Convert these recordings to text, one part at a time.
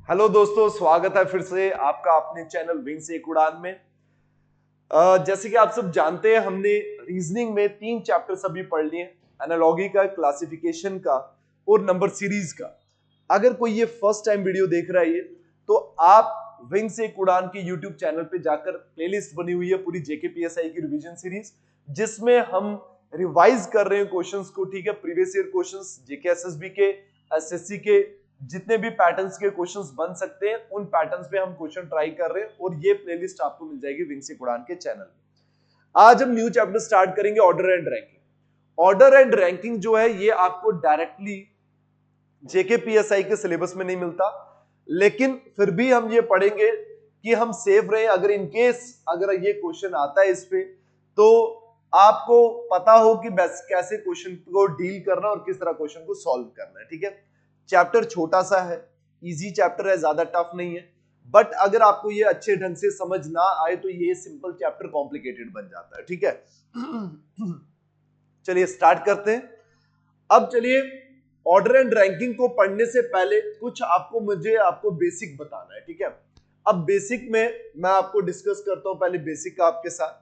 Hello दोस्तों, स्वागत है फिर से आपका अपने चैनल विंग से एक उड़ान में। जैसे कि आप सब जानते हैं, हमने रीजनिंग में 3 चैप्टर्स अभी पढ़ लिए, एनालॉजी का, क्लासिफिकेशन का और नंबर सीरीज का। अगर कोई ये फर्स्ट टाइम वीडियो देख रहा है तो आप विंग से एक उड़ान के यूट्यूब चैनल पे जाकर प्लेलिस्ट बनी हुई है पूरी जेके पीएसआई की रिवीजन सीरीज, जिसमें हम रिवाइज कर रहे हैं क्वेश्चंस को। ठीक है, प्रीवियस ईयर क्वेश्चंस, जेके एसएसबी के, एसएससी के जितने भी पैटर्न्स के क्वेश्चंस बन सकते हैं उन पैटर्न्स पे हम क्वेश्चन ट्राई कर रहे हैं और ये प्लेलिस्ट आपको मिल जाएगी विंग से उड़ान के चैनल में। आज हम न्यू चैप्टर स्टार्ट करेंगे, order and ranking. Order and ranking जो है ये आपको डायरेक्टली जेके पीएसआई के सिलेबस में नहीं मिलता, लेकिन फिर भी हम ये पढ़ेंगे कि हम सेव रहे। अगर इनकेस अगर ये क्वेश्चन आता है इस पे, तो आपको पता हो कि कैसे क्वेश्चन को डील करना और किस तरह क्वेश्चन को सॉल्व करना है। ठीक है, चैप्टर छोटा सा है, इजी चैप्टर है, ज्यादा टफ नहीं है, बट अगर आपको ये अच्छे ढंग से समझ ना आए तो ये सिंपल चैप्टर कॉम्प्लिकेटेड बन जाता है। ठीक है, चलिए स्टार्ट करते हैं। अब चलिए, ऑर्डर एंड रैंकिंग को पढ़ने से पहले कुछ आपको बेसिक बताना है। ठीक है, अब बेसिक में मैं आपको डिस्कस करता हूं पहले बेसिक आपके साथ।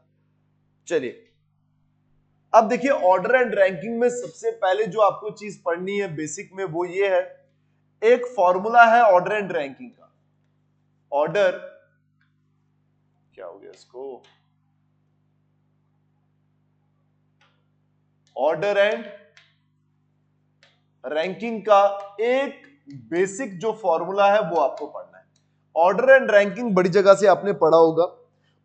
चलिए, अब देखिए, ऑर्डर एंड रैंकिंग में सबसे पहले जो आपको चीज पढ़नी है बेसिक में वो ये है, एक फॉर्मूला है ऑर्डर एंड रैंकिंग का। ऑर्डर, क्या हो गया इसको, ऑर्डर एंड रैंकिंग का एक बेसिक जो फॉर्मूला है वो आपको पढ़ना है। ऑर्डर एंड रैंकिंग बड़ी जगह से आपने पढ़ा होगा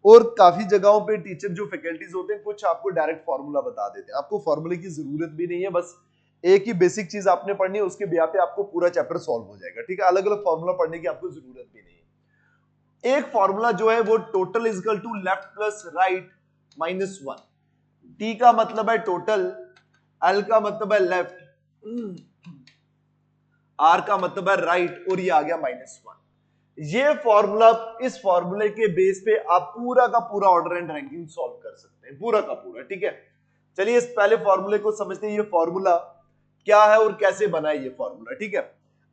और काफी जगहों पे टीचर जो फैकल्टीज होते हैं कुछ आपको डायरेक्ट फॉर्मूला बता देते हैं। आपको फॉर्मूले की जरूरत भी नहीं है, बस एक ही बेसिक चीज आपने पढ़नी है, उसके बिना पे आपको पूरा चैप्टर सॉल्व हो जाएगा। ठीक है, अलग अलग फॉर्मूला पढ़ने की आपको जरूरत भी नहीं है। एक फॉर्मूला जो है वो total is equal to left plus right minus 1। T का मतलब है टोटल, एल का मतलब है लेफ्ट, आर का मतलब है राइट, और ये आ गया -1। ये फॉर्मूला, इस फॉर्मूले के बेस पे आप पूरा का पूरा ऑर्डर एंड रैंकिंग सॉल्व कर सकते हैं, पूरा का पूरा। ठीक है, चलिए इस पहले फॉर्मूले को समझते हैं, ये फॉर्मूला क्या है और कैसे बना है ये फॉर्मूला। ठीक है,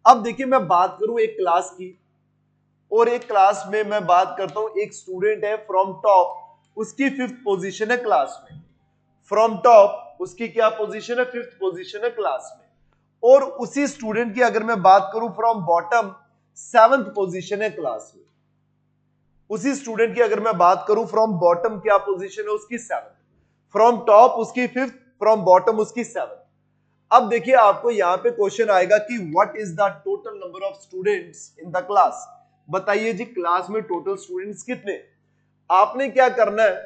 अब देखिए, मैं बात करूं एक क्लास की, और एक क्लास में मैं बात करता हूं, एक स्टूडेंट है फ्रॉम टॉप, उसकी 5th पोजीशन है क्लास में। फ्रॉम टॉप उसकी क्या पोजीशन है, 5th पोजीशन है क्लास में। और उसी स्टूडेंट की अगर मैं बात करूं फ्रॉम बॉटम, 7th पोजीशन है क्लास में। उसी स्टूडेंट की अगर मैं बात करूं फ्रॉम बॉटम, क्या पोजीशन है उसकी, 7th। फ्रॉम टॉप उसकी 5th, फ्रॉम बॉटम उसकी 7th। अब देखिए, आपको यहां पे क्वेश्चन आएगा कि what is the total number of students in the class. बताइए जी, क्लास में टोटल स्टूडेंट्स कितने। आपने क्या करना है,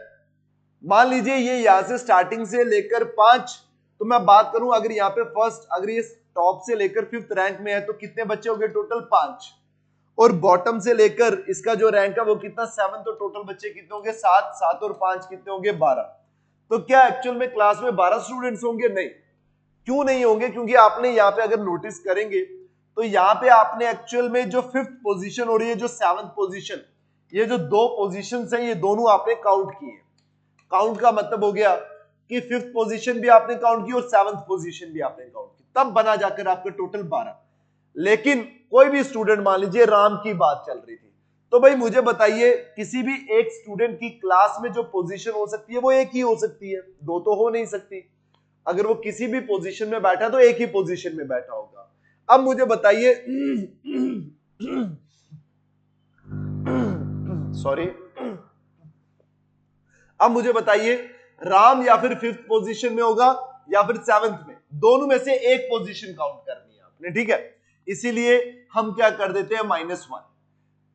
मान लीजिए ये यहां से स्टार्टिंग से लेकर 5, तो मैं बात करूं अगर यहाँ पे फर्स्ट, अगर ये टॉप से लेकर 5th रैंक में है तो कितने बच्चे हो गए टोटल, 5। और बॉटम से लेकर इसका जो रैंक है वो कितना, 7, तो टोटल बच्चे कितने होंगे, 7। 7 और 5 कितने होंगे, 12। तो क्या एक्चुअल में क्लास में 12 स्टूडेंट्स होंगे? नहीं। क्यों नहीं होंगे? क्योंकि आपने यहाँ पे अगर नोटिस करेंगे तो यहाँ पे आपने एक्चुअल में जो 5th पोजीशन और ये जो 7th पोजीशन, ये जो 2 पोजीशंस हैं, ये दोनों आपने काउंट किए। काउंट का मतलब हो गया कि 5th पोजीशन भी आपने काउंट की और 7th पोजीशन भी आपने काउंट की, तब बना जाकर आपका टोटल 12। लेकिन कोई भी स्टूडेंट, मान लीजिए राम की बात चल रही थी, तो भाई मुझे बताइए, किसी भी एक स्टूडेंट की क्लास में जो पोजीशन हो सकती है वो एक ही हो सकती है, 2 तो हो नहीं सकती। अगर वो किसी भी पोजीशन में बैठा तो एक ही पोजीशन में बैठा होगा। अब मुझे बताइए, सॉरी, अब मुझे बताइए, राम या फिर 5th पोजीशन में होगा या फिर 7th में, दोनों में से एक पोजीशन काउंट करनी है आपने। ठीक है, इसीलिए हम क्या कर देते हैं, -1।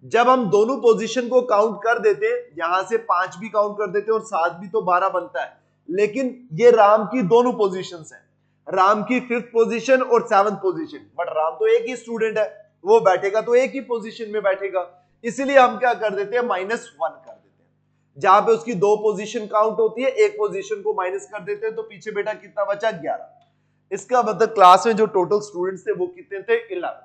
जब हम दोनों पोजीशन को काउंट कर देते, यहां से 5 भी काउंट कर देते और 7 भी, तो 12 बनता है। लेकिन ये राम की दोनों पोजीशंस हैं, राम की 5th पोजीशन और 7th पोजीशन, बट राम तो एक ही स्टूडेंट है, वो बैठेगा तो एक ही पोजीशन में बैठेगा, इसीलिए हम क्या कर देते हैं, -1 कर देते हैं। जहां पे उसकी 2 पोजीशन काउंट होती है, एक पोजीशन को माइनस कर देते हैं, तो पीछे बेटा कितना बचा, 11। इसका मतलब क्लास में जो टोटल स्टूडेंट्स थे वो कितने थे, 11।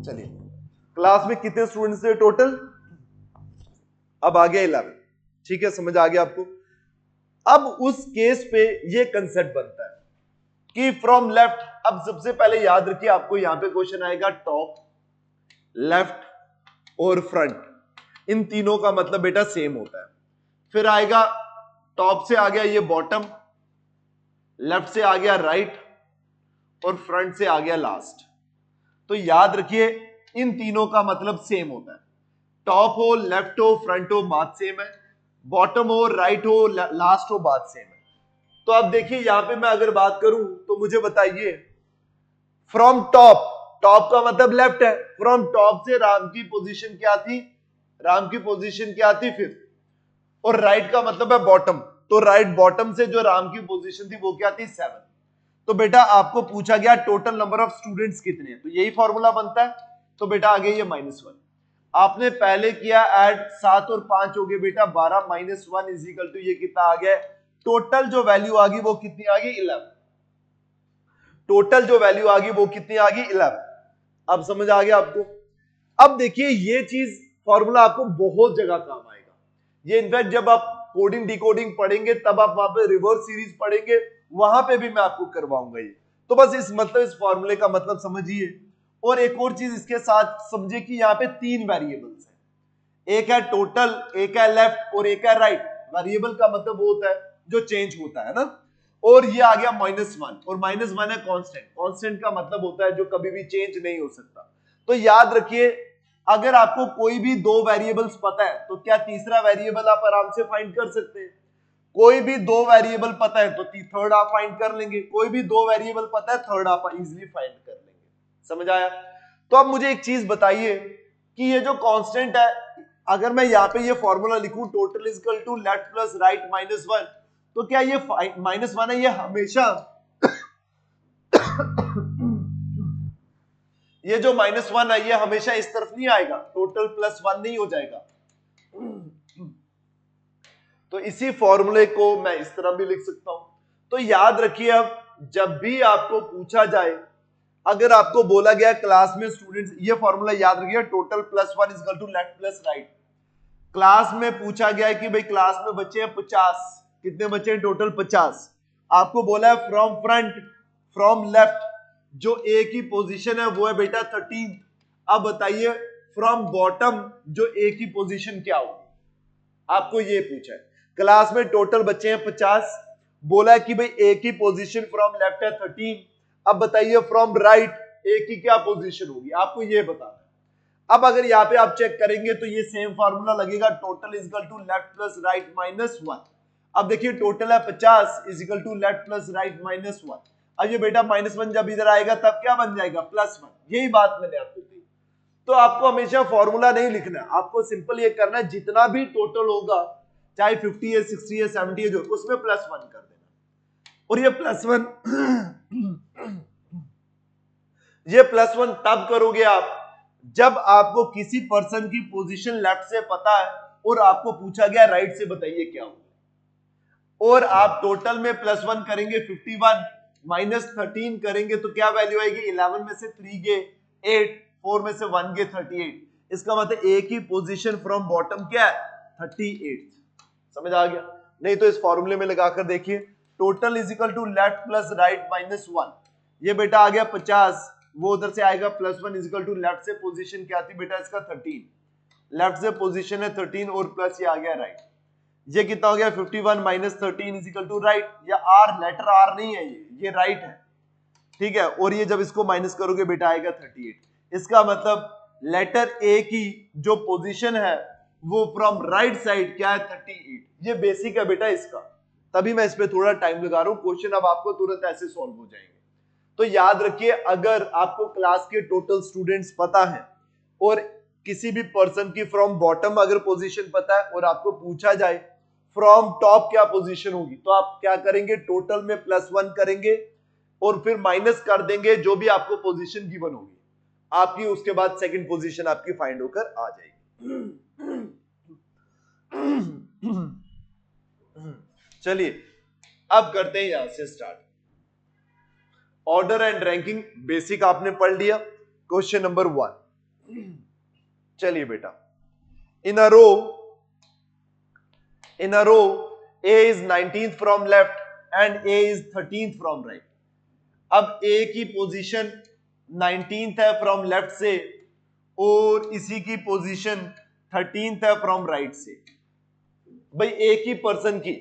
चलिए, क्लास में कितने स्टूडेंट्स थे टोटल, अब आ गया 11। ठीक है, समझ आ गया आपको। अब उस केस पे ये कंसेप्ट बनता है कि फ्रॉम लेफ्ट, अब सबसे पहले याद रखिए आपको यहां पे क्वेश्चन आएगा टॉप, लेफ्ट और फ्रंट, इन तीनों का मतलब बेटा सेम होता है। फिर आएगा टॉप से आ गया ये बॉटम, लेफ्ट से आ गया राइट और फ्रंट से आ गया लास्ट। तो याद रखिए इन तीनों का मतलब सेम होता है। टॉप हो, लेफ्ट हो, फ्रंट हो, बात सेम है। बॉटम हो, राइट हो, लास्ट हो, बात सेम है। तो अब देखिए यहां पे मैं अगर बात करूं तो मुझे बताइए फ्रॉम टॉप, टॉप का मतलब लेफ्ट है, फ्रॉम टॉप से राम की पोजीशन क्या थी, राम की पोजीशन क्या थी फिफ्थ, और राइट का मतलब है बॉटम, तो राइट बॉटम से जो राम की पोजीशन थी वो क्या थी, 7। तो बेटा आपको पूछा गया टोटल नंबर ऑफ स्टूडेंट्स कितने हैं, तो यही फॉर्मूला बनता है। तो बेटा आ गया ये -1। आपने पहले किया ऐड, 7 और 5 हो गए बेटा 12, -1 इज इक्वल टू ये कितना आ गया, टोटल जो वैल्यू आ गई वो कितनी आ गई, 11। टोटल जो वैल्यू आ गई वो कितनी आ गई, 11। अब समझ आ गया आपको। अब देखिए ये चीज फॉर्मूला आपको बहुत जगह काम आएगा। ये इनफैक्ट जब आप कोडिंग डिकोडिंग पढ़ेंगे तब आप वहां पे रिवर्स सीरीज पढ़ेंगे, वहां पे भी मैं आपको करवाऊंगा ये। तो बस इस फॉर्मूले का मतलब समझिए। और एक और चीज इसके साथ समझिए कि यहाँ पे 3 वेरिएबल्स हैं, एक है टोटल, एक है लेफ्ट और एक है राइट। वेरिएबल का मतलब वो होता है जो चेंज होता है ना। और ये आ गया -1, और -1 है कांस्टेंट, कांस्टेंट का मतलब होता है जो कभी भी चेंज नहीं हो सकता। तो याद रखिए अगर आपको कोई भी 2 वेरिएबल्स पता है तो क्या तीसरा वेरिएबल आप आराम से फाइंड कर सकते हैं। कोई भी 2 वेरिएबल पता है तो थर्ड आप फाइंड कर लेंगे, कोई भी 2 वेरिएबल पता है थर्ड आप इजीली फाइंड कर लेंगे। समझ आया। तो अब मुझे एक चीज बताइए कि ये जो कांस्टेंट है, अगर मैं यहाँ पे ये फॉर्मूला लिखूं total is equal to left plus right -1, तो क्या ये -1 है ये हमेशा ये जो -1 है ये हमेशा इस तरफ नहीं आएगा, टोटल +1 नहीं हो जाएगा। तो इसी फॉर्मूले को मैं इस तरह भी लिख सकता हूं। तो याद रखिए अब जब भी आपको पूछा जाए, अगर आपको बोला गया क्लास में स्टूडेंट्स, ये फॉर्मूला याद रखिए total +1 is equal to left plus right. Class में पूछा गया है कि भाई क्लास में बच्चे हैं 50, कितने बच्चे हैं टोटल 50। आपको बोला है फ्रॉम फ्रंट, फ्रॉम लेफ्ट, जो ए की पोजीशन है वो है बेटा 13। अब बताइए फ्रॉम बॉटम जो ए की पोजीशन क्या होगी, आपको ये पूछा है। क्लास में टोटल बच्चे हैं 50, बोला है कि भाई ए की पोजीशन फ्रॉम लेफ्ट है 13। अब बताइए फ्रॉम राइट ए की क्या पोजीशन होगी, आपको ये बताना है। अब अगर यहाँ पे आप चेक करेंगे तो ये सेम फार्मूला लगेगा, total is equal to left plus right -1। अब देखिए टोटल है 50 is equal to left plus right -1। अब ये बेटा -1 जब इधर आएगा तब क्या बन जाएगा, +1। यही बात मैंने आपको दी। तो आपको हमेशा फॉर्मूला नहीं लिखना, आपको सिंपल ये करना है जितना भी टोटल होगा, चाहे 50 है, 60 है, 70 है, जो उसमें +1 कर देना। और ये +1 तब करोगे आप जब आपको किसी पर्सन की पोजीशन लेफ्ट से पता है और आपको पूछा गया राइट से बताइए क्या होगा। और आप टोटल में +1 करेंगे 51, -13 करेंगे तो क्या वैल्यू आएगी, 11 में से 3 गए 8, 4 में से 1 गए 38। इसका मतलब ए की पोजीशन फ्रॉम बॉटम क्या है, 38। समझ आ गया। नहीं तो इस फॉर्मूले में लगाकर देखिए total is equal to left plus right -1। ये बेटा आ गया 50, वो उधर से आएगा +1 इज इक्वल टू लेफ्ट से पोजीशन क्या थी बेटा इसका 13, लेफ्ट से पोजीशन है 13 और प्लस ये आ गया राइट। ये कितना हो गया 51 -13 इज इक्वल टू राइट। या आर, लेटर आर नहीं है, ये राइट है, ठीक है। और ये जब इसको माइनस करोगे बेटा आएगा 38। इसका मतलब लेटर ए की जो पोजीशन है वो फ्रॉम राइट साइड क्या है, 38। ये बेसिक है बेटा इसका, तभी मैं इस पे थोड़ा टाइम लगा रहा हूं। क्वेश्चन अब आपको तुरंत ऐसे सॉल्व हो जाएंगे। तो याद रखिए अगर आपको क्लास के टोटल स्टूडेंट्स पता है और किसी भी पर्सन की फ्रॉम बॉटम अगर पोजीशन पता है और आपको पूछा जाए फ्रॉम टॉप क्या पोजीशन होगी, तो आप क्या करेंगे, टोटल में +1 करेंगे और फिर माइनस कर देंगे जो भी आपको पोजीशन गिवन होगी आपकी, उसके बाद सेकंड पोजीशन आपकी फाइंड होकर आ जाएगी। चलिए अब करते हैं यहां से start. Order and ranking basic आपने पढ़ लिया। क्वेश्चन नंबर 1, चलिए बेटा, इन a row A is 19th from left and A is 13th from right. अब A की पोजीशन 19th है फ्रॉम लेफ्ट से और इसी की पोजीशन 13th है फ्रॉम राइट से। भाई एक ही पर्सन की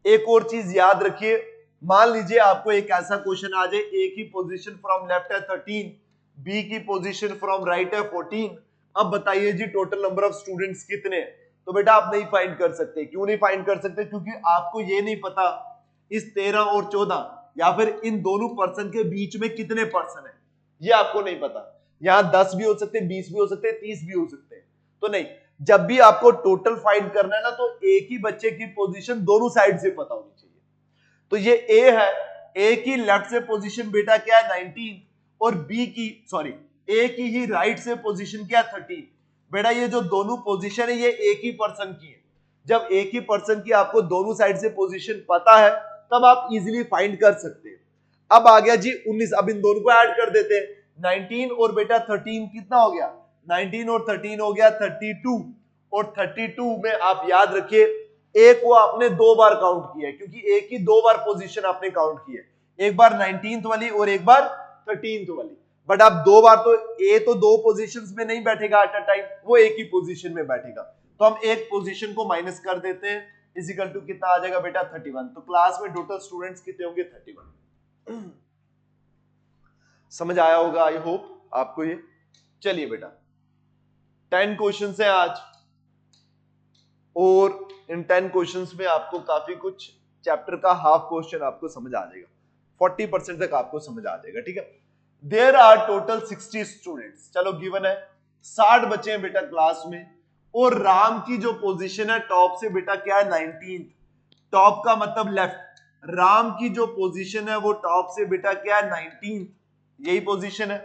एक और चीज याद रखिए, मान लीजिए आपको एक ऐसा क्वेश्चन आ जाए, ए की पोजीशन फ्रॉम लेफ्ट है 13, बी की पोजीशन फ्रॉम राइट है 14। अब बताइए जी टोटल नंबर ऑफ स्टूडेंट्स कितने हैं? तो बेटा आप नहीं फाइंड कर सकते। क्यों नहीं फाइंड कर सकते? क्योंकि आपको ये नहीं पता इस 13 और 14 या फिर इन दोनों पर्सन के बीच में कितने पर्सन है, ये आपको नहीं पता। यहां 10 भी हो सकते हैं, 20 भी हो सकते हैं, 30 भी हो सकते हैं। तो नहीं, जब भी आपको टोटल फाइंड करना है ना, तो एक ही बच्चे की पोजीशन दोनों साइड से पता होनी चाहिए। तो ये ए है, ए की लेफ्ट से पोजीशन बेटा क्या है 19 और बी की सॉरी ए की ही राइट से पोजीशन क्या है 13। बेटा ये जो दोनों पोजीशन है ये एक ही पर्सन की है। जब एक ही पर्सन की आपको दोनों साइड से पोजीशन पता है तब आप इजीली फाइंड कर सकते हैं। अब आ गया जी 19, अब इन दोनों को ऐड कर देते हैं। 19 और बेटा 13 कितना हो गया? 19 और 13 हो गया 32। और 32 में आप याद रखिए ए को आपने दो बार काउंट किया है, क्योंकि ए की दो बार पोजीशन आपने काउंट की है, एक बार 19th वाली और एक बार 13th वाली। बट आप दो बार तो ए तो दो पोजीशंस में नहीं बैठेगा एट अ टाइम, वो एक ही पोजीशन में बैठेगा। तो हम एक पोजीशन को माइनस कर देते हैं, इजिकल टू कितना आ जाएगा बेटा 31। तो क्लास में टोटल स्टूडेंट्स कितने होंगे? 31। समझ आया होगा आई होप आपको ये। चलिए बेटा 10 क्वेश्चन है आज, और इन 10 क्वेश्चंस में आपको काफी कुछ चैप्टर का हाफ क्वेश्चन आपको समझ आ जाएगा, 40% तक आपको समझ आ जाएगा। ठीक है, देयर आर टोटल 60 स्टूडेंट्स। चलो गिवन है 60 बच्चे हैं बेटा क्लास में, और राम की जो पोजीशन है टॉप से बेटा क्या है 19th। टॉप का मतलब लेफ्ट, राम की जो पोजीशन है वो टॉप से बेटा क्या है 19th, यही पोजीशन है।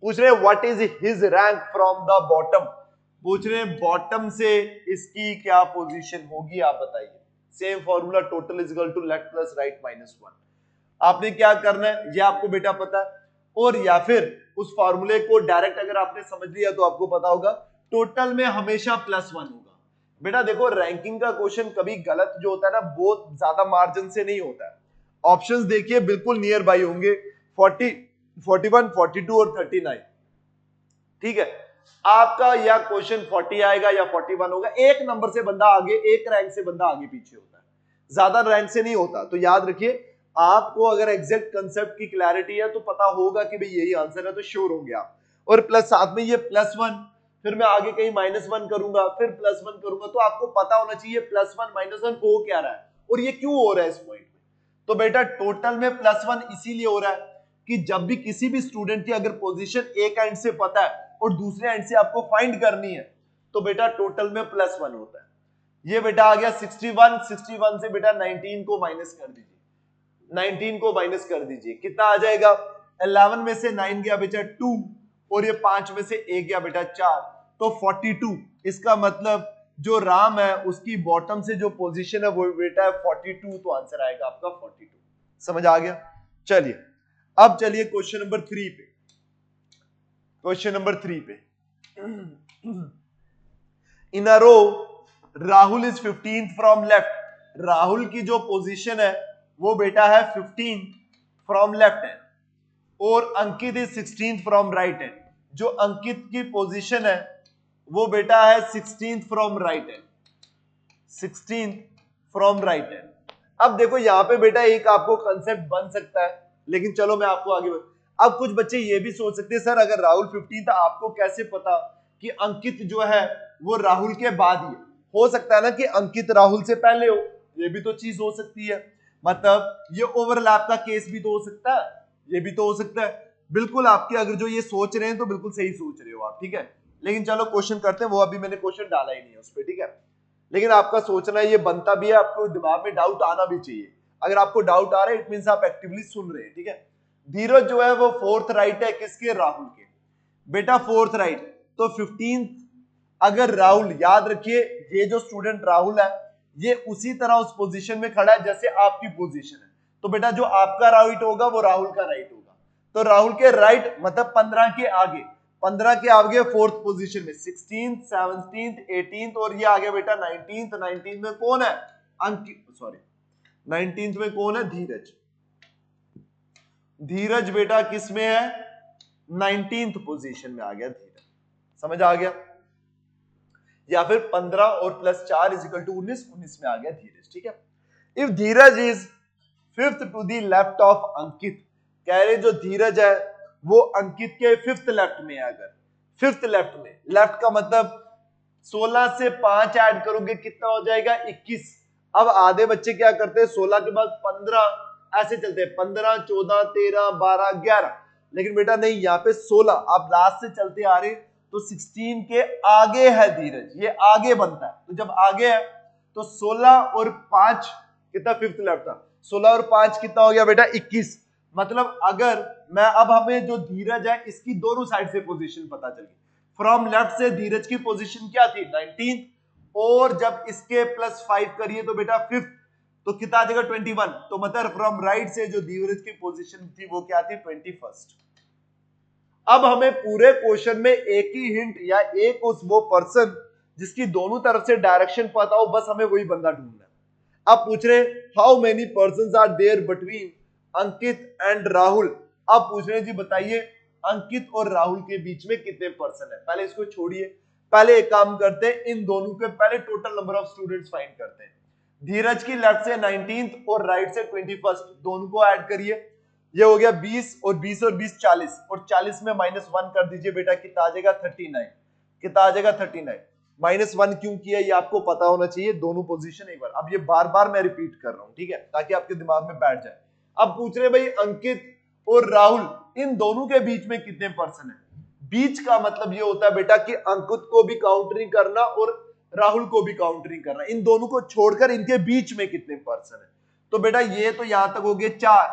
पूछ रहे what is his rank from the bottom, पूछ रहे बॉटम से इसकी क्या पोजीशन होगी, आप बताइए। Same formula total is equal to left plus right minus 1। आपने क्या करना है ये आपको बेटा पता है, और या फिर उस फॉर्मूले को डायरेक्ट अगर आपने समझ लिया तो आपको पता होगा टोटल में हमेशा +1 होगा। बेटा देखो रैंकिंग का क्वेश्चन कभी गलत जो होता है ना बहुत ज्यादा मार्जिन से नहीं होता है। ऑप्शंस देखिए बिल्कुल नियर बाई होंगे, 40, 41, 42 और 39। ठीक है, आपका या क्वेश्चन 40 आएगा या 41 होगा। एक नंबर से बंदा आगे, एक रैंक से बंदा आगे पीछे होता है, ज्यादा रैंक से नहीं होता। तो याद रखिए आपको अगर एग्जैक्ट कंसेप्ट की क्लैरिटी है तो पता होगा कि भाई यही आंसर है, तो श्योर होंगे आप। और प्लस साथ में ये +1, फिर मैं आगे कहीं -1 करूंगा, फिर +1 करूंगा, तो आपको पता होना चाहिए +1 -1 हो क्या रहा है और ये क्यों हो रहा है इस पॉइंट में। तो बेटा टोटल में +1 इसीलिए हो रहा है कि जब भी किसी भी स्टूडेंट की अगर पोजीशन एक एंड से पता है और दूसरे एंड से आपको फाइंड करनी है तो बेटा टोटल में +1 होता है। ये बेटा आ गया 61, 61 से बेटा 19 को माइनस कर दीजिए, 19 को माइनस कर दीजिए, कितना आ जाएगा? 11 में से 9 गया बेटा 2 और ये 5 में से 1 गया बेटा 4, तो 42। इसका मतलब जो राम है उसकी बॉटम से जो पोजीशन है वो बेटा है 42, तो आंसर आएगा आपका 42। समझ आ गया? चलिए अब चलिए क्वेश्चन नंबर 3 पे। क्वेश्चन नंबर 3 पे in a row Rahul is 15th from left. Rahul की जो पोजीशन है वो बेटा है 15 फ्रॉम लेफ्ट हैंड, और Ankit is 16th from right hand. जो अंकित की पोजीशन है वो बेटा है 16th from right hand, 16th from right hand. अब देखो यहां पे बेटा एक आपको कंसेप्ट बन सकता है, लेकिन चलो मैं आपको आगे अब कुछ बच्चे ये भी सोच सकते हैं सर अगर राहुल 15 था आपको कैसे पता कि अंकित जो है वो राहुल के बाद ही है। हो सकता है ना कि अंकित राहुल से पहले हो, ये भी तो चीज हो सकती है। मतलब ये ओवरलैप का केस भी तो हो सकता है, ये भी तो हो सकता है। बिल्कुल आपके अगर जो ये सोच रहे हैं तो बिल्कुल सही सोच रहे हो आप, ठीक है। लेकिन चलो क्वेश्चन करते हैं, वो अभी मैंने क्वेश्चन डाला ही नहीं है उस पर, ठीक है। लेकिन आपका सोचना ये बनता भी है, आपको दिमाग में डाउट आना भी चाहिए। अगर आपको डाउट आ रहा है इट मींस आप एक्टिवली सुन रहे हैं, ठीक है। धीरज जो है वो 4th राइट है किसके? राहुल के। बेटा 4th राइट, तो 15th अगर राहुल, याद रखिए ये जो स्टूडेंट राहुल है ये उसी तरह उस पोजीशन में खड़ा है जैसे आपकी पोजीशन है। तो बेटा जो आपका राइट होगा वो राहुल का राइट होगा। तो राहुल के राइट मतलब 15 के आगे, 15 के आगे 4th पोजीशन में 16th, 17th, 18th और ये आ गया बेटा 19th। 19th में कौन है? अंकित, सॉरी 19th में कौन है? धीरज। धीरज बेटा किस में है? 19th पोजीशन में आ गया धीरज। समझ आ गया? या फिर 15 और प्लस 4 इज इक्वल टू 19, 19 में आ गया धीरज। ठीक है। If Dheeraj is 5th to the left of Ankit, कह रहे जो धीरज है वो अंकित के 5th लेफ्ट में है। अगर 5th लेफ्ट में, लेफ्ट का मतलब 16 से 5 ऐड करोगे कितना हो जाएगा? 21। अब आधे बच्चे क्या करते हैं, 16 के बाद 15 ऐसे चलते हैं, 15, 14, 13, 12, 11। लेकिन बेटा नहीं, यहाँ पे 16 आप लास्ट से चलते आ रहे तो 16 के आगे है धीरज, ये आगे बनता है। तो जब आगे है तो 16 और 5 कितना? 5th लेफ्ट था। 16 और 5 कितना हो गया बेटा? 21। मतलब अगर मैं, अब हमें जो धीरज है इसकी दोनों साइड से पोजीशन पता चल गई। फ्रॉम लेफ्ट से धीरज की पोजीशन क्या थी? 19, और जब इसके प्लस 5 करिए तो बेटा 5th, तो कितना आ जाएगा? 21। तो मतलब फ्रॉम राइट से जो धीरज की पोजीशन थी वो क्या थी? 21st। अब हमें पूरे क्वेश्चन में एक ही हिंट या एक उस वो पर्सन जिसकी दोनों तरफ से डायरेक्शन पता हो, बस हमें वही बंदा ढूंढना है। अब पूछ रहे how many persons are there between Ankit and Rahul. अब पूछ रहे जी बताइए अंकित और राहुल के बीच में कितने पर्सन है। पहले इसको छोड़िए, पहले एक काम करते हैं, इन दोनों के पहले total number of students find करते हैं। धीरज की लेफ्ट से 19th और राइट से 21st, दोनों को ऐड करिए। ये हो गया 20 और 20 और 20 40, और 40 में -1 कर दीजिए बेटा, कितना आ जाएगा? 39। कितना आ जाएगा? 39। -1 क्यों किया ये आपको पता होना चाहिए, दोनों पोजीशन एक बार। अब ये बार बार मैं रिपीट कर रहा हूं, ठीक है, ताकि आपके दिमाग में बैठ जाए। अब पूछ रहे भाई अंकित और राहुल इन दोनों के बीच में कितने पर्सन है। बीच का मतलब ये होता है बेटा कि अंकित को भी काउंट नहीं करना और राहुल को भी काउंट नहीं करना, इन दोनों को छोड़कर इनके बीच में कितने पर्सन है। तो बेटा ये तो यहां तक हो गए 4,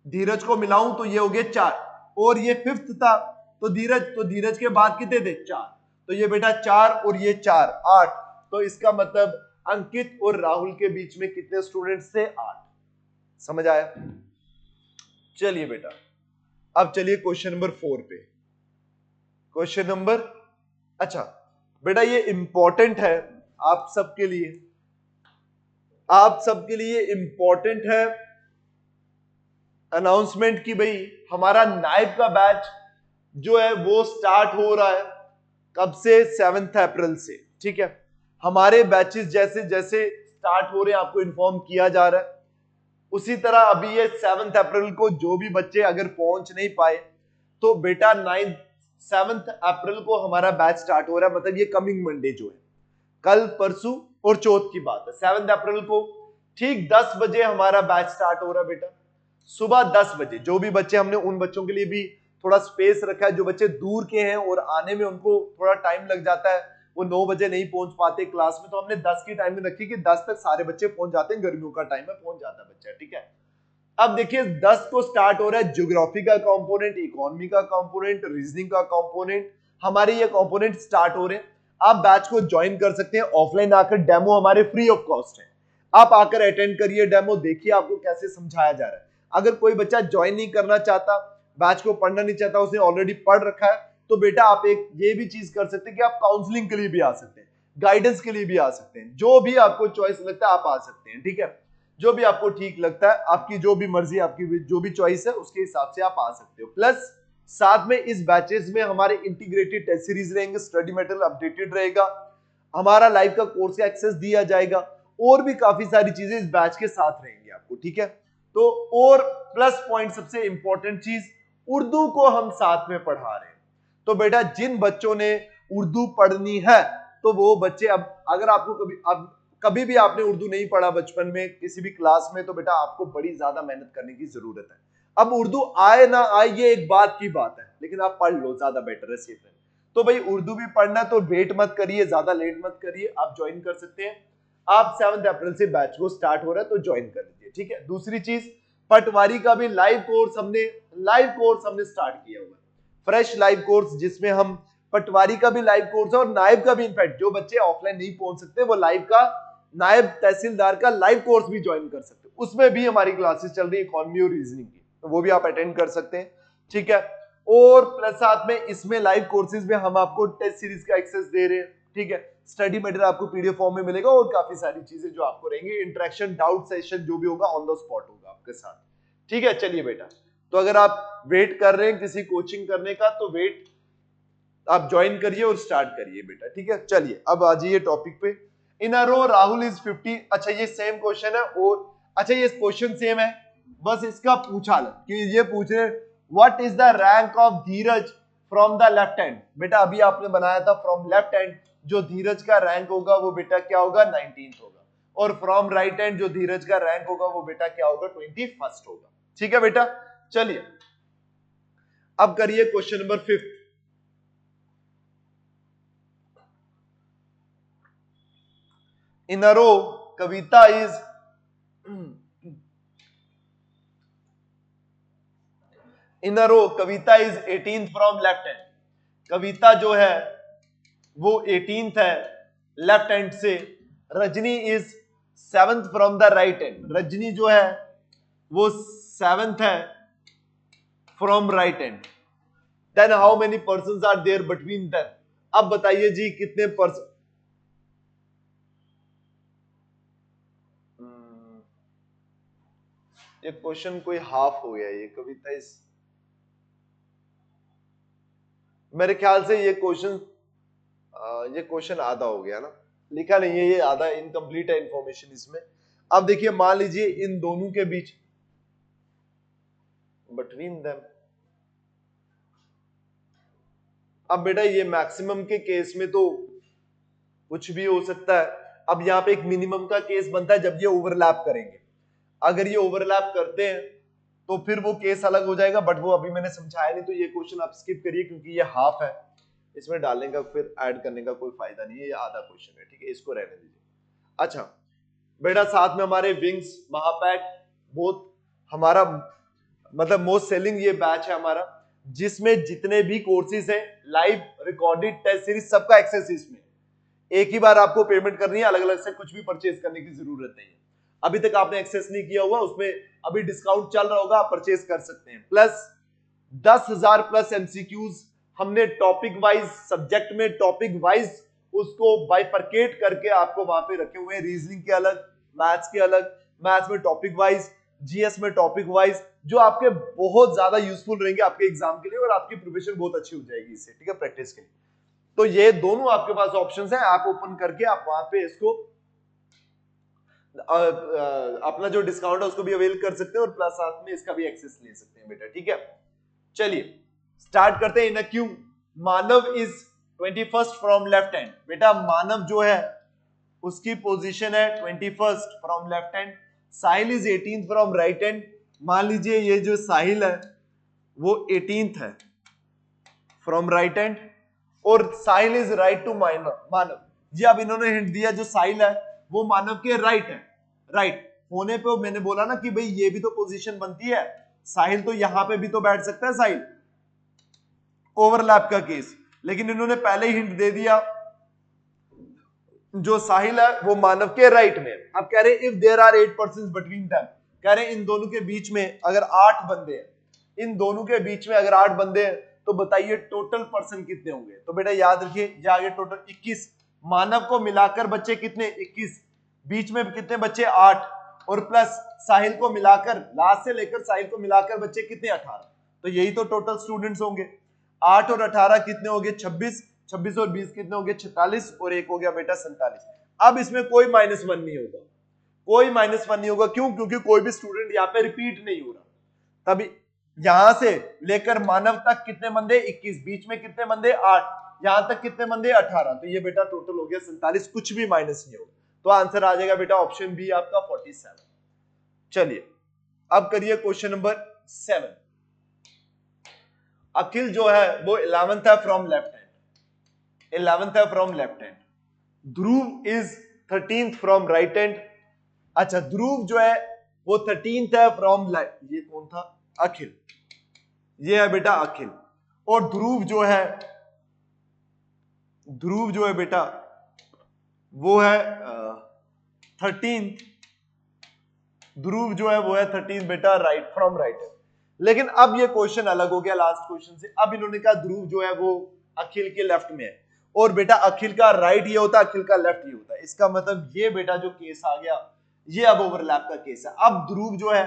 धीरज को मिलाऊं तो ये हो गए 4, और ये 5th था तो धीरज के बाद कितने थे? 4। तो ये बेटा 4 और ये 4, 8। तो इसका मतलब अंकित और राहुल के बीच में कितने स्टूडेंट्स थे? 8। समझ आया? चलिए बेटा, अब चलिए क्वेश्चन नंबर 4 पे। क्वेश्चन नंबर, अच्छा बेटा ये इंपॉर्टेंट है आप सबके लिए, आप सबके लिए इंपॉर्टेंट है अनाउंसमेंट की भाई हमारा नाइब का बैच जो है वो स्टार्ट हो रहा है कब से? 7 अप्रैल से। ठीक है, हमारे बैचेस जैसे जैसे स्टार्ट हो रहे हैं आपको इन्फॉर्म किया जा रहा है। उसी तरह अभी ये 7 अप्रैल को जो भी बच्चे अगर पहुंच नहीं पाए तो बेटा 7 अप्रैल को हमारा बैच स्टार्ट हो रहा है, मतलब ये कमिंग मंडे जो है, कल परसों और चौथ की बात है। 7 अप्रैल को ठीक 10 बजे हमारा बैच स्टार्ट हो रहा है बेटा, सुबह 10 बजे। जो भी बच्चे, हमने उन बच्चों के लिए भी थोड़ा स्पेस रखा है जो बच्चे दूर के हैं और आने में उनको थोड़ा टाइम लग जाता है, वो 9 बजे नहीं पहुंच पाते क्लास में, तो हमने 10 की टाइमिंग रखी कि 10 तक सारे बच्चे पहुंच जाते हैं, गर्मियों का टाइम है, पहुंच जाता है बच्चा। ठीक है, अब देखिए 10 को स्टार्ट हो रहा है ज्योग्राफी का कंपोनेंट, इकोनॉमी का कंपोनेंट, रीजनिंग का कंपोनेंट, हमारे ये कंपोनेंट स्टार्ट हो रहे हैं। आप बैच को ज्वाइन कर सकते हैं ऑफलाइन आकर, डेमो हमारे फ्री ऑफ कॉस्ट है, आप आकर अटेंड करिए, डेमो देखिए आपको कैसे समझाया जा रहा है। अगर कोई बच्चा ज्वाइन नहीं करना चाहता, बैच को पढ़ना नहीं चाहता, उसने ऑलरेडी पढ़ रखा है, तो बेटा आप एक ये भी चीज कर सकते हैं कि आप काउंसलिंग के लिए भी आ सकते हैं, गाइडेंस के लिए भी आ सकते हैं, जो भी आपको चॉइस लगता है आप आ सकते हैं। ठीक है, जो भी आपको ठीक लगता है, आपकी जो भी मर्जी, आपकी जो भी चॉइस है उसके हिसाब से आप आ सकते हो। प्लस साथ में इस बैचेस में हमारे इंटीग्रेटेड टेस्ट सीरीज रहेंगे, स्टडी मटेरियल अपडेटेड रहेगा, हमारा लाइव का कोर्स का एक्सेस दिया जाएगा, और भी काफी सारी चीजें इस बैच के साथ रहेंगी आपको। ठीक है, तो और प्लस पॉइंट सबसे इंपॉर्टेंट चीज, उर्दू को हम साथ में पढ़ा रहे हैं। तो बेटा जिन बच्चों ने उर्दू पढ़नी है तो वो बच्चे, अब अगर आपको कभी भी आपने उर्दू नहीं पढ़ा बचपन में किसी भी क्लास में, तो बेटा आपको बड़ी ज्यादा मेहनत करने की जरूरत है। अब उर्दू आए ना आए ये एक बात की बात है, लेकिन आप पढ़ लो, ज्यादा बेटर है, सेफ है। तो भाई उर्दू भी पढ़ना, तो वेट मत करिए, ज्यादा लेट मत करिए, आप ज्वाइन कर सकते हैं। आप 7 अप्रैल से बैच को स्टार्ट हो रहा है तो ज्वाइन कर लीजिए। ठीक है, दूसरी चीज, पटवारी का भी लाइव कोर्स हमने स्टार्ट किया हुआ है, फ्रेश लाइव कोर्स, जिसमें हम पटवारी का भी लाइव कोर्स है और नायब का भी, इनफैक्ट जो बच्चे ऑफलाइन नहीं पहुंच सकते वो लाइव का, नायब तहसीलदार का लाइव कोर्स भी ज्वाइन कर सकते हैं। उसमें भी हमारी क्लासेस चल रही है इकोनॉमी और रीजनिंग की, तो वो भी आप अटेंड कर सकते हैं। ठीक है, और प्लस साथ में इसमें लाइव कोर्सेज में हम आपको टेस्ट सीरीज का एक्सेस दे रहे हैं। ठीक है। स्टडी मटेरियल आपको पीडीएफ फॉर्म में मिलेगा और काफी सारी चीजें जो आपको रहेंगी, इंटरेक्शन, डाउट सेशन जो भी होगा ऑन द स्पॉट होगा आपके साथ, ठीक है। चलिए बेटा, तो अगर आप वेट कर रहे हैं किसी कोचिंग करने का तो वेट आप ज्वाइन करिए और स्टार्ट करिए बेटा, ठीक है। चलिए अब आ जाइए टॉपिक पे। In a row Rahul is 50। अच्छा ये सेम क्वेश्चन है और अच्छा ये क्वेश्चन सेम है, बस इसका पूछा अलग कि ये पूछ रहे what is the rank of Dheeraj from the left hand. बेटा अभी आपने बनाया था फ्रॉम लेफ्ट हैंड, जो धीरज का रैंक होगा वो बेटा क्या होगा 19th होगा, और फ्रॉम राइट हैंड जो धीरज का रैंक होगा वो बेटा क्या होगा 21st होगा, ठीक है बेटा। चलिए अब करिए question number 5। In a row, Kavita is in a row, Kavita is 18th from left hand. Kavita जो है वो 18th है लेफ्ट हैंड से। Rajni is 7th from the right hand. Rajni जो है वो 7th है from right hand. Then how many persons are there between them. अब बताइए जी कितने पर्सन। ये क्वेश्चन कोई हाफ हो गया, ये कविता इस मेरे ख्याल से ये क्वेश्चन आधा हो गया ना, लिखा नहीं है ये आधा, इनकम्प्लीट है इंफॉर्मेशन इसमें। अब देखिए मान लीजिए इन दोनों के बीच बिटवीन देम। अब बेटा ये मैक्सिमम के केस में तो कुछ भी हो सकता है। अब यहाँ पे एक मिनिमम का केस बनता है जब ये ओवरलैप करेंगे। अगर ये ओवरलैप करते हैं तो फिर वो केस अलग हो जाएगा, बट वो अभी मैंने समझाया नहीं, तो ये क्वेश्चन आप स्किप करिए क्योंकि ये हाफ है, इसमें डालने का फिर ऐड करने का कोई फायदा नहीं है, ये आधा क्वेश्चन है, ठीक है, इसको रहने दीजिए। अच्छा बेटा साथ में हमारे विंग्स, महापैक, बोथ हमारा मतलब मोस्ट सेलिंग ये बैच है हमारा, जिसमें जितने भी कोर्सेज हैं लाइव रिकॉर्डेड टेस्ट सीरीज सबका एक्सेस इसमें। एक ही बार आपको पेमेंट करनी है, अलग अलग से कुछ भी परचेज करने की जरूरत नहीं है। अभी तक आपने एक्सेस नहीं किया हुआ उसमें अभी डिस्काउंट चल रहा होगा, आप परचेज कर सकते हैं। प्लस 10,000 प्लस एमसीक्यूज हमने टॉपिक वाइज, सब्जेक्ट में टॉपिक वाइज उसको बाइफरकेट करके आपको वहां पे रखे हुए हैं। रीजनिंग के अलग, मैथ्स के अलग, मैथ्स में टॉपिक वाइज, जीएस में टॉपिक वाइज, जो आपके बहुत ज्यादा यूजफुल रहेंगे आपके एग्जाम के लिए, और आपकी प्रिपरेशन बहुत अच्छी हो जाएगी इससे, ठीक है, प्रैक्टिस के लिए। तो ये दोनों आपके पास ऑप्शंस हैं, आप ओपन करके आप वहां पे इसको अपना जो डिस्काउंट है उसको भी अवेल कर सकते हैं और प्लस साथ में इसका भी एक्सेस ले सकते हैं बेटा, ठीक है। चलिए स्टार्ट करते हैं। In Q Manav is 21st from left hand. बेटा मानव जो है उसकी पोजीशन है 21st from left hand. Sahil is 18th from right hand. मान लीजिए ये जो साहिल है वो 18th है फ्रॉम राइट हैंड और साहिल इज राइट टू मानव। जी अब इन्होंने हिंट दिया जो साहिल है वो मानव के राइट है। राइट होने पे मैंने बोला ना कि भाई ये भी तो पोजीशन बनती है, साहिल तो यहां पे भी तो बैठ सकता है साहिल, ओवरलैप का केस। लेकिन इन्होंने पहले ही हिंट दे दिया जो साहिल है वो मानव के राइट में। अब कह रहे if there are 8 persons between them, कह रहे इन दोनों के बीच में अगर 8 बंदे हैं, इन दोनों के बीच में अगर 8 बंदे हैं तो बताइए टोटल पर्सन कितने होंगे। तो बेटा याद रखिए ये आगे टोटल 21, मानव को मिलाकर बच्चे कितने 21, बीच में कितने बच्चे 8, और प्लस साहिल को मिलाकर, लास्ट से लेकर साहिल को मिलाकर बच्चे कितने 18। तो यही तो टोटल स्टूडेंट्स होंगे। 8 और 18 कितने हो गए 26, 26 और 20 कितने हो गए 46, और एक हो गया बेटा 47। अब इसमें कोई -1 नहीं होगा, कोई -1 नहीं होगा। क्यों? क्योंकि कोई भी स्टूडेंट यहाँ पे रिपीट नहीं हो रहा। तभी यहां से लेकर मानव तक कितने बंदे 21, बीच में कितने बंदे 8, यहां तक कितने बंदे 18, तो ये बेटा टोटल हो गया 47, कुछ भी माइनस नहीं होगा। तो आंसर आ जाएगा बेटा ऑप्शन बी आपका 47। चलिए अब करिए क्वेश्चन नंबर 7। अखिल जो है वो 11th है फ्रॉम लेफ्ट हैंड, 11th है from left hand. Dhruv is 13th from right hand. अच्छा ध्रुव जो है वो 13th है फ्रॉम लेफ्ट, ये कौन था अखिल, ये है बेटा अखिल। और ध्रुव जो है बेटा वो है 13th, ध्रुव जो है वो है 13th बेटा राइट फ्रॉम राइट हैंड। लेकिन अब ये क्वेश्चन अलग हो गया लास्ट क्वेश्चन से। अब इन्होंने कहा ध्रुव जो है वो अखिल के लेफ्ट में है और बेटा अखिल का राइट ये होता है, अखिल का लेफ्ट ये होता है। इसका मतलब ये बेटा जो केस आ गया ये अब ओवरलैप का केस है। अब ध्रुव जो है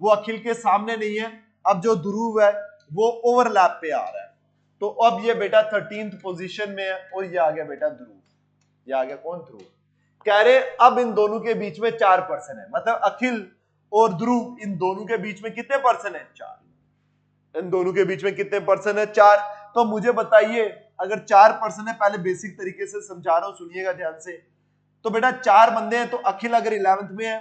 वो अखिल के सामने नहीं है, अब जो ध्रुव है वो ओवरलैप पे आ रहा है। तो अब ये बेटा 13th पोजीशन में है और ये आ गया बेटा ध्रुव, ये आ गया कौन? ध्रुव। कह रहे अब इन दोनों के बीच में 4 पर्सन है, मतलब अखिल और ध्रुव इन दोनों के बीच में कितने पर्सन है? 4। इन दोनों के बीच में कितने पर्सन है? 4। तो मुझे बताइए अगर 4 पर्सन है, पहले बेसिक तरीके से समझा रहा हूं, सुनिएगा ध्यान से। तो बेटा 4 बंदे हैं, तो अखिल अगर 11th में है,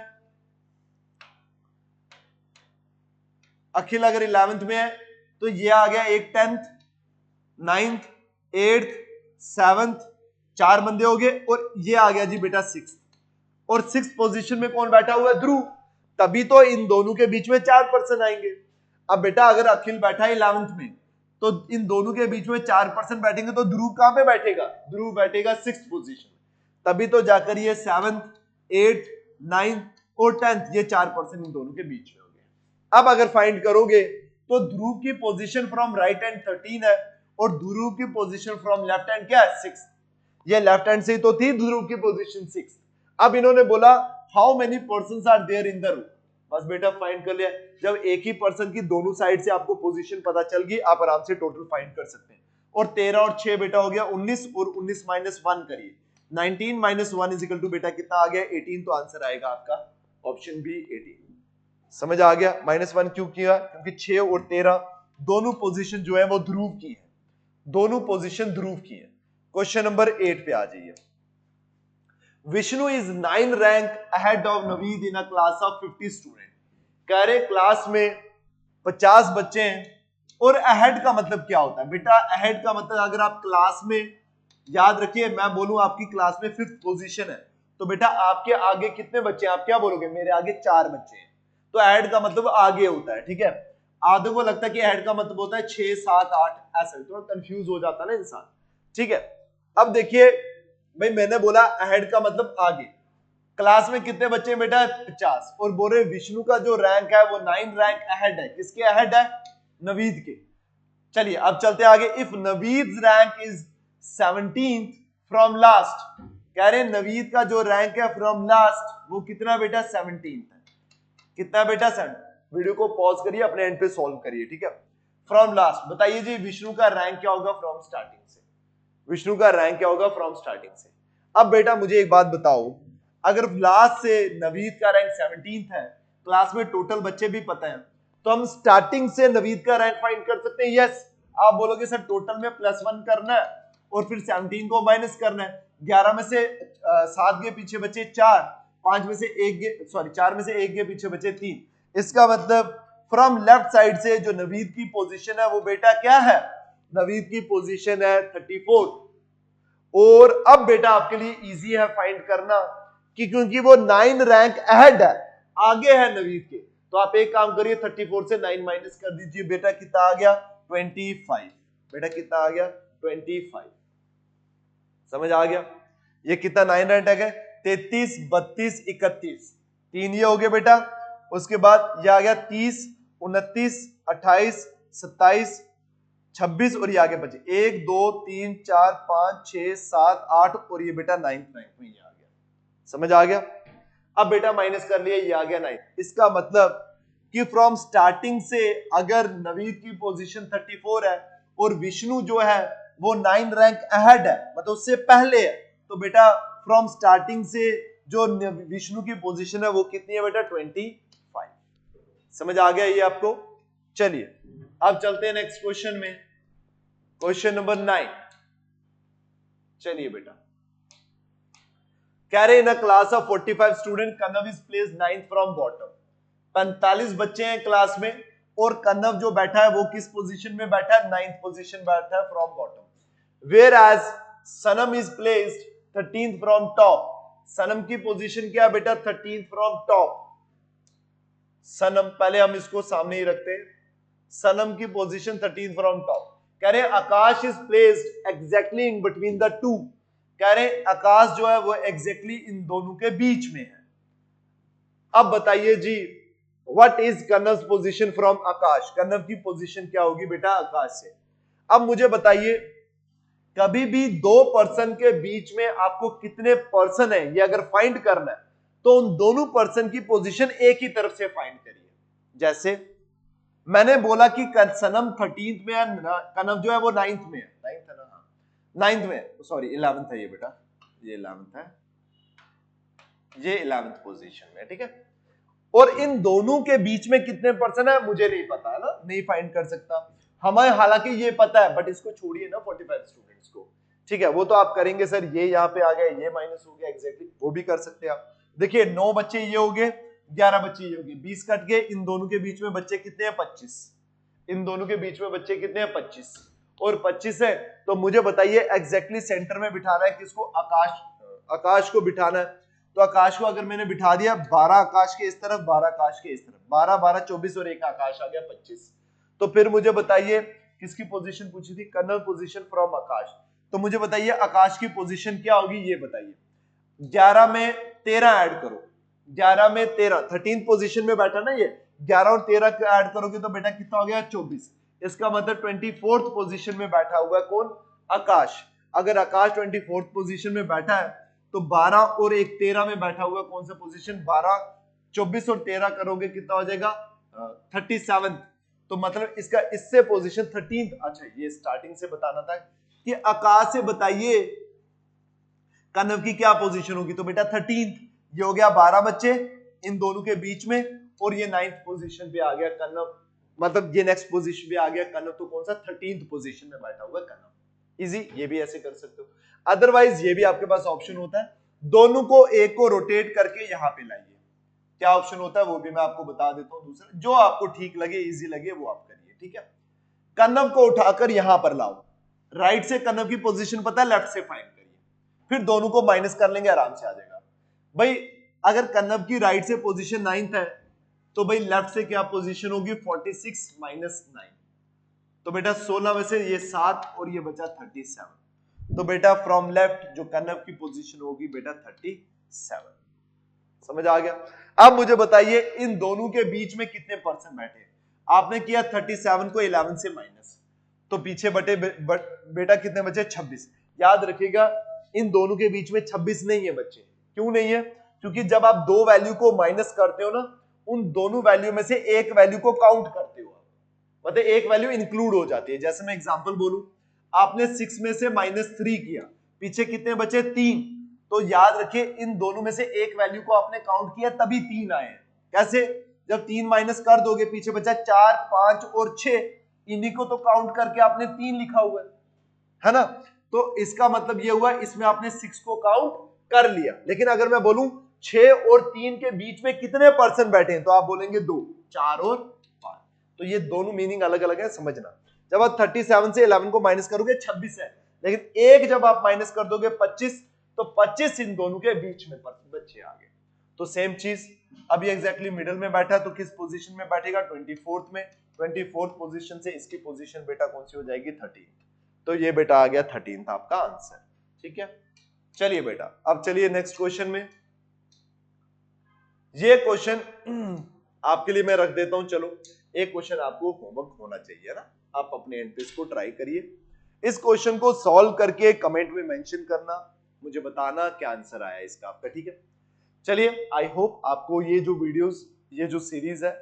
अखिल अगर 11th में है तो ये आ गया एक 10th, 9th, 8th, 7th, 4 बंदे हो गए। और ये आ गया जी बेटा 6th, और 6th पोजीशन में कौन बैठा हुआ है? ध्रुव। तभी तो इन दोनों के बीच में 4 पर्सन आएंगे। अब बेटा अगर अखिल बैठा है 11th में तो इन दोनों के बीच में 4 पर्सन बैठेंगे, तो ध्रुव कहां पे बैठेगा? ध्रुव बैठेगा 6th पोजीशन में। तभी तो जाकर ये 7th, 8th, 9th और 10th ये 4 पर्सन इन दोनों के बीच में हो गए। अब अगर फाइंड करोगे तो ध्रुव की पोजीशन फ्रॉम राइट हैंड 13 है और ध्रुव की पोजीशन फ्रॉम लेफ्ट हैंड क्या है? 6। ये लेफ्ट हैंड से ही तो थी ध्रुव की पोजीशन 6। अब इन्होंने बोला how many persons are there in the room. बस बेटा फाइंड कर लिया। जब एक ही पर्सन की दोनों साइड से आपको पोजीशन पता चल गई, आप आराम से टोटल फाइंड कर सकते हैं। और 13 और 6 बेटा हो गया 19, और 19 माइनस 1 करिए, 19 माइनस 1 इज इक्वल टू बेटा कितना आ गया? 18। तो आंसर आएगा आपका ऑप्शन बी 18। समझ आ गया? -1 क्यों किया? क्योंकि 6 और 13 दोनों पोजीशन जो है वो ध्रुव की है, दोनों पोजीशन ध्रुव की है। क्वेश्चन नंबर 8 पे आ जाइए। Vishnu is 9 rank ahead of Naveed in a class of 50 student. कह रहे क्लास में 50 बच्चे हैं, और अहेड का मतलब क्या होता है? बेटा अहेड का मतलब अगर आप क्लास में, याद रखिए मैं बोलूं आपकी क्लास में 5th पोजीशन है, तो बेटा आपके आगे कितने बच्चे हैं? आप क्या बोलोगे? मेरे आगे 4 बच्चे हैं। तो अहेड का मतलब आगे होता है, ठीक है। आधे को लगता है कि अहेड का मतलब होता है 6, 7, 8, ऐसा थोड़ा कंफ्यूज हो जाता है ना इंसान, ठीक है। अब देखिए भाई मैंने बोला अहेड का मतलब आगे, क्लास में कितने बच्चे हैं बेटा? 50। और बोल रहे विष्णु का जो रैंक है वो 9 रैंक अहेड है। किसके अहेड है? नवीद के। चलिए अब चलते आगे। If Naveed rank is 17th from last, कह रहे नवीद का जो रैंक है फ्रॉम लास्ट वो कितना बेटा? 17th है। कितना बेटा? 7। वीडियो को पॉज करिए, अपने एंड पे सॉल्व करिए, ठीक है। फ्रॉम लास्ट, बताइए जी विष्णु का रैंक क्या होगा फ्रॉम स्टार्टिंग से? विष्णु का रैंक क्या होगा फ्रॉम स्टार्टिंग से? अब बेटा मुझे एक बात बताओ, अगर लास्ट से नवीद का रैंक 17th है, क्लास में टोटल बच्चे भी पता है, तो हम स्टार्टिंग से नवीद का रैंक फाइंड कर सकते हैं। यस। आप बोलोगे सर टोटल में +1 करना है और फिर 17 को माइनस करना है। 11 में से 7 के पीछे बचे 4, 5 में से 1 सॉरी 4 में से 1 के पीछे बचे 3। इसका मतलब फ्रॉम लेफ्ट साइड से जो नवीद की पोजीशन है वो बेटा क्या है? नवीद की पोजीशन है 34। और अब बेटा आपके लिए इजी है फाइंड करना कि क्योंकि वो 9 रैंक अहेड है, आगे है नवीद के, तो आप एक काम करिए 34 से 9 माइनस कर दीजिए। बेटा कितना आ गया? 25। बेटा कितना आ गया? 25। समझ आ गया? ये कितना 9 रैंक है? 33, 32, 31, 3 ये हो गया बेटा। उसके बाद ये आ गया 30, 29, 28, 27, 26 और ये आगे बचे 1, 2, 3, 4, 5, 6, 7, 8 और ये बेटा 9th रैंक में ये आ गया। समझ आ गया? अब बेटा माइनस कर लिया, ये आ गया 9। इसका मतलब कि फ्रॉम स्टार्टिंग से अगर नवीद की पोजीशन 34 है और विष्णु जो है वो 9 रैंक अहेड है, मतलब उससे पहले है, तो बेटा फ्रॉम स्टार्टिंग से जो विष्णु की पोजीशन है वो कितनी है बेटा? 25। समझ आ गया ये आपको? चलिए अब चलते हैं नेक्स्ट क्वेश्चन में, क्वेश्चन नंबर 9। चलिए बेटा, कह रहे in a class of 45 student Kannav is placed 9th from bottom. 45 बच्चे हैं क्लास में और कन्नव जो बैठा है वो किस पोजीशन में बैठा है? 9th पोजीशन बैठा है from bottom. Whereas Sanam is placed 13th from top. Sanam की पोजीशन क्या है बेटा? 13th from top. सनम, पहले हम इसको सामने ही रखते हैं, सनम की पोजीशन 13th फ्रॉम टॉप। कह रहे Aakash is placed exactly in between the two. कह रहे आकाश जो है वो एग्जैक्टली इन दोनों के बीच में है। अब बताइए जी व्हाट इज कन्नव पोजीशन फ्रॉम आकाश? कन्नव की पोजीशन क्या होगी बेटा आकाश से? अब मुझे बताइए कभी भी दो पर्सन के बीच में आपको कितने पर्सन है ये अगर फाइंड करना है तो उन दोनों पर्सन की पोजीशन एक ही तरफ से फाइंड करिए। जैसे मैंने बोला कि सनम 13th में है, कनव जो है वो 9th में है, 9th है ना, हाँ 9th में, सॉरी 11th है ये बेटा, ये 11th है, ये 11th पोजीशन में, ठीक है। और इन दोनों के बीच में कितने पर्सन है मुझे नहीं पता है ना, नहीं फाइंड कर सकता। हमें हालांकि ये पता है बट इसको छोड़िए ना 45 स्टूडेंट्स को, ठीक है, वो तो आप करेंगे सर ये यहाँ पे आ गया, ये माइनस हो गया, एग्जैक्टली वो भी कर सकते हैं आप। देखिए 9 बच्चे ये हो गए, 11 बच्चे ये हो गए, 20 कट गए, इन दोनों के बीच में बच्चे कितने हैं 25, इन दोनों के बीच में बच्चे कितने हैं 25, और 25 है तो मुझे बताइए एग्जैक्टली सेंटर में बिठाना है किसको, आकाश को बिठाना है। तो आकाश को अगर मैंने बिठा दिया 12 आकाश के इस तरफ, 12 आकाश के इस तरफ, 12 12 24 और एक आकाश आ गया 25। तो फिर मुझे बताइए किसकी पोजीशन पूछी थी, कर्नल पोजीशन फ्रॉम आकाश, तो मुझे बताइए आकाश की पोजीशन क्या होगी ये बताइए। 11 में 13 ऐड करो, 11 में 13, 13 पोजीशन में बैठा ना ये, 11 और 13 ऐड करोगे तो बेटा कितना हो गया 24। इसका मतलब 24th पोजीशन में बैठा हुआ है कौन, आकाश। अगर आकाश 24th पोजीशन में बैठा है तो 12 और एक 13 में बैठा हुआ कौन सा पोजीशन, 12 24 और 13 करोगे कितना हो जाएगा 37। तो मतलब इसका इससे पोजीशन 13th। अच्छा ये स्टार्टिंग से बताना था कि आकाश से बताइए कनव की क्या पोजीशन होगी, तो बेटा 13th। ये हो गया 12 बच्चे इन दोनों के बीच में, और ये 9th पोजीशन पे आ गया कनव, मतलब ये नेक्स्ट पोजीशन पे आ गया कनव, तो कौन सा 13th पोजीशन में बैठा हुआ कनव। इजी, ये भी ऐसे कर सकते हो। अदरवाइज ये भी आपके पास ऑप्शन होता है, दोनों को एक को रोटेट करके यहां पे लाइए, क्या ऑप्शन होता है वो भी मैं आपको बता देता हूं, दूसरा जो आपको ठीक लगे इजी लगे वो आप करिए, ठीक है। कनव को उठाकर यहां पर लाओ, राइट से कनव की पोजीशन पता है, लेफ्ट से फाइंड करिए, फिर दोनों को माइनस कर लेंगे, आराम से आ जाएगा। भाई अगर कनव की राइट से पोजीशन 9th है तो भाई लेफ्ट से क्या पोजीशन होगी 46 माइनस 9, तो बेटा 16 में से ये 7 और ये बचा 37, तो बेटा फ्रॉम लेफ्ट जो कनव की पोजीशन होगी बेटा 37। समझ आ गया। अब मुझे बताइए इन दोनों के बीच में कितने पर्सन बैठे, आपने किया 37 को 11 से माइनस, तो पीछे बेटा कितने बचे 26। याद रखिएगा इन दोनों के बीच में 26 नहीं है बच्चे, क्यों नहीं है, क्योंकि जब आप दो वैल्यू को माइनस करते हो ना, उन दोनों वैल्यू में से एक वैल्यू को काउंट करते हो, मतलब एक वैल्यू इंक्लूड हो जाती है। जैसे मैं एग्जांपल बोलूं, आपने 6 में से -3 किया, पीछे कितने बचे 3, तो याद रखिए इन दोनों में से एक वैल्यू को आपने काउंट किया तभी 3 आए। कैसे, जब 3 माइनस कर दोगे पीछे बचा 4 5 और 6, इन्हीं को तो काउंट करके आपने 3 लिखा हुआ है ना, तो इसका मतलब ये हुआ इसमें आपने 6 को काउंट कर लिया। लेकिन अगर मैं बोलूं 6 और 3 के बीच में कितने पर्सन बैठे हैं, तो आप बोलेंगे 2, 4 और 5, तो ये दोनों मीनिंग अलग अलग है, समझना। जब आप 37 से 11 को माइनस करोगे 26 है, लेकिन एक जब आप माइनस कर दोगे 25, तो 25 इन दोनों के बीच में बच्चे आ गए। तो सेम चीज अभी एग्जैक्टली मिडिल में बैठा, तो किस पोजीशन में बैठेगा 24th में, 24th पोजीशन से इसकी पोजीशन बेटा कौन सी हो जाएगी 13th, तो ये बेटा आ गया 13th आपका आंसर, ठीक है। चलिए बेटा अब चलिए नेक्स्ट क्वेश्चन में, ये क्वेश्चन आपके लिए मैं रख देता हूं, चलो एक क्वेश्चन आपको होमवर्क होना चाहिए ना, आप अपने एंड पे इसको ट्राई करिए, इस क्वेश्चन को सॉल्व करके कमेंट में मेंशन करना, मुझे बताना क्या आंसर आया इसका आपका, ठीक है। चलिए आई होप आपको ये जो वीडियोस, ये जो सीरीज है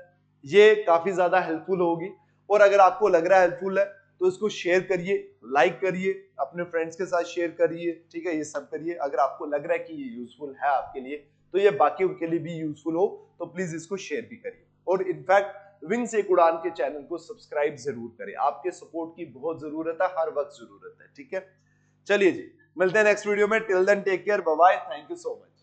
ये काफी ज्यादा हेल्पफुल होगी, और अगर आपको लग रहा है हेल्पफुल है तो इसको शेयर करिए, लाइक करिए, अपने फ्रेंड्स के साथ शेयर करिए, ठीक है, ये सब करिए। अगर आपको लग रहा है कि ये यूजफुल है आपके लिए, तो ये बाकियों के लिए भी यूजफुल हो, तो प्लीज इसको शेयर भी करिए, और इनफैक्ट विंग्स एक उड़ान के चैनल को सब्सक्राइब जरूर करें, आपके सपोर्ट की बहुत जरूरत है, हर वक्त जरूरत है, ठीक है। चलिए जी मिलते हैं नेक्स्ट वीडियो में, till then take care, bye bye, thank you so much.